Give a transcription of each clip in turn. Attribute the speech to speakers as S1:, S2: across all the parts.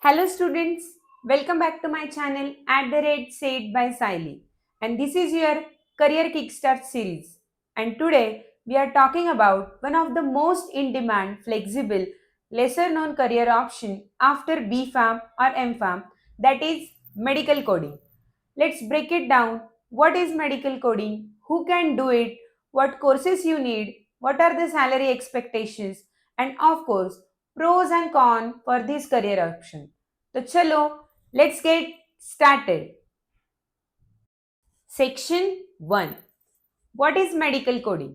S1: Hello students, welcome back to my channel at the rate said by Siley, and this is your career kickstart series. And today we are talking about one of the most in demand, flexible, lesser known career option after B Farm or M Farm, that is medical coding. Let's break it down. What is medical coding? Who can do it? What courses you need? What are the salary expectations? And of course, pros and cons for this career option. So chalo, let's get started. Section 1. What is medical coding?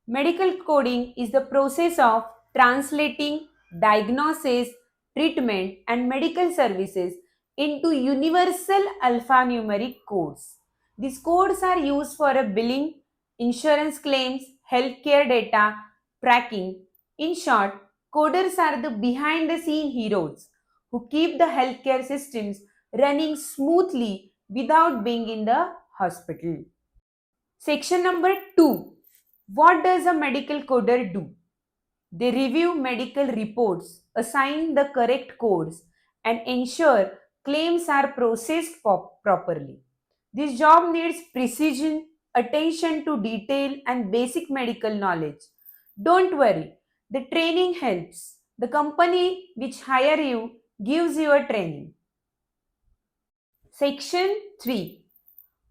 S1: Medical coding is the process of translating diagnosis, treatment, and medical services into universal alphanumeric codes. These codes are used for a billing, insurance claims, healthcare data, tracking. In short, coders are the behind the scene heroes who keep the healthcare systems running smoothly without being in the hospital. Section number 2. What does a medical coder do? They review medical reports, assign the correct codes, and ensure claims are processed properly. This job needs precision, attention to detail, and basic medical knowledge. Don't worry, the training helps. The company which hire you gives you a training. Section 3.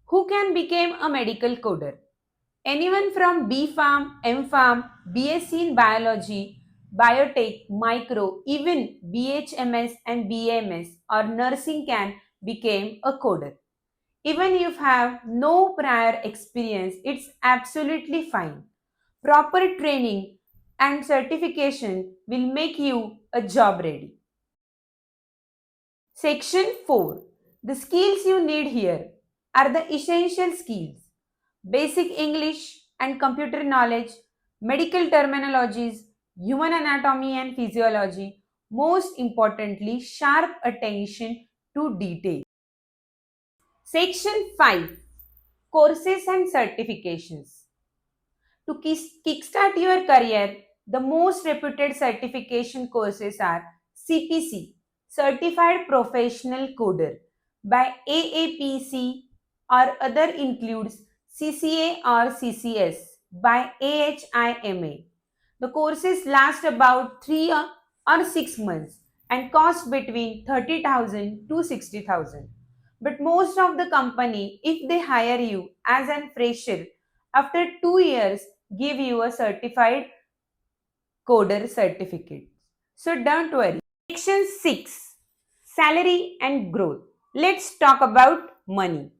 S1: Who can become a medical coder? Anyone from B Farm, M Farm, BSc in Biology, Biotech, Micro, even BHMS and BAMS or nursing can become a coder. Even if you have no prior experience, it's absolutely fine. Proper training and certification will make you a job ready. Section 4. The skills you need here are the essential skills: basic English and computer knowledge, medical terminologies, human anatomy and physiology, most importantly, sharp attention to detail. Section 5. Courses and certifications. To kickstart your career, the most reputed certification courses are CPC, Certified Professional Coder, by AAPC, or other includes CCA or CCS by AHIMA. The courses last about 3 or 6 months and cost between 30,000 to 60,000. But most of the company, if they hire you as an fresher, after 2 years give you a certified coder certificate. So don't worry. Section 6. Salary and growth. Let's talk about money.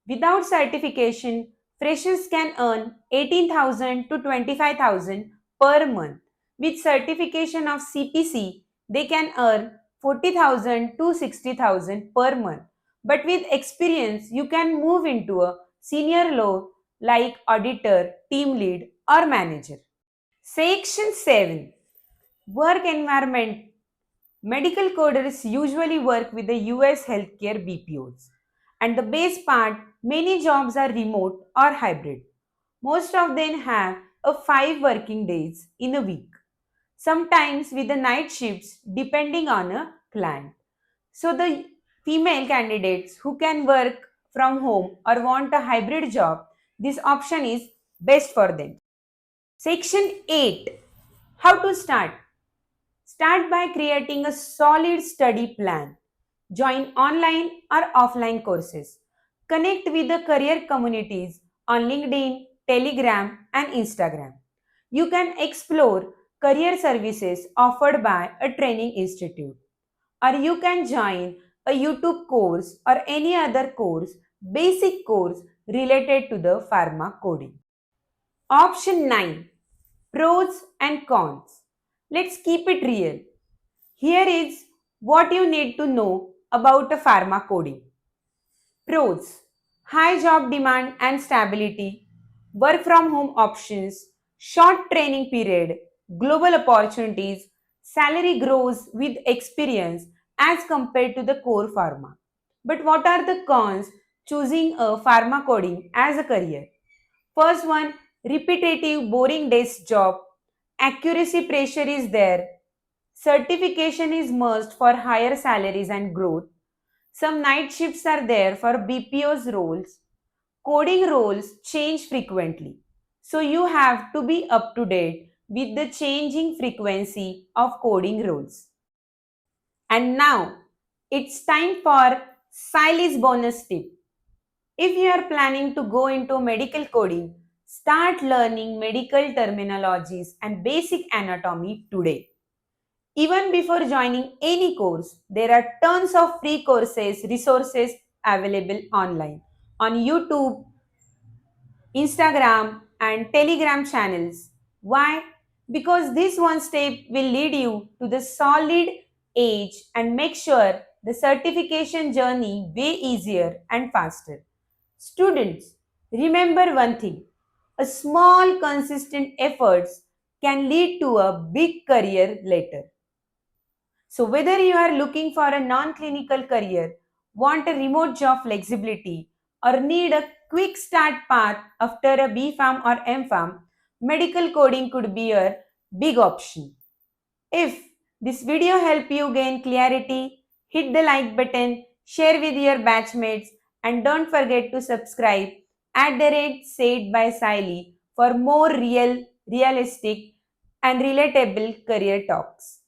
S1: Without certification, freshers can earn 18,000 to 25,000 per month. With certification of CPC, they can earn 40,000 to 60,000 per month. But with experience, you can move into a senior role like auditor, team lead, or manager. Section 7. Work environment. Medical coders usually work with the US healthcare BPOs. And the best part, many jobs are remote or hybrid. Most of them have a 5 working days in a week, sometimes with the night shifts depending on a client. So the female candidates who can work from home or want a hybrid job, this option is best for them. Section 8. How to start? Start by creating a solid study plan. Join online or offline courses. Connect with the career communities on LinkedIn, Telegram, and Instagram. You can explore career services offered by a training institute, or you can join a YouTube course or any other course, basic course related to the pharma coding. Option 9. Pros and cons. Let's keep it real. Here is what you need to know about a pharma coding. Pros: high job demand and stability, work from home options, short training period, global opportunities, salary grows with experience as compared to the core pharma. But what are the cons choosing a pharma coding as a career? First one, repetitive, boring desk job. Accuracy pressure is there. Certification is must for higher salaries and growth. Some night shifts are there for BPO's roles. Coding roles change frequently. So you have to be up to date with the changing frequency of coding roles. And now it's time for Siley's bonus tip. If you are planning to go into medical coding, start learning medical terminologies and basic anatomy today. Even before joining any course, there are tons of free courses, resources available online on YouTube, Instagram, and Telegram channels. Why? Because this one step will lead you to the solid edge and make sure the certification journey way easier and faster. Students, remember one thing, a small consistent efforts can lead to a big career later. So, whether you are looking for a non clinical career, want a remote job flexibility, or need a quick start path after a B Farm or M Farm, medical coding could be a big option. If this video helped you gain clarity, hit the like button, share with your batchmates, and don't forget to subscribe at the rate said by Siley for more real, realistic, and relatable career talks.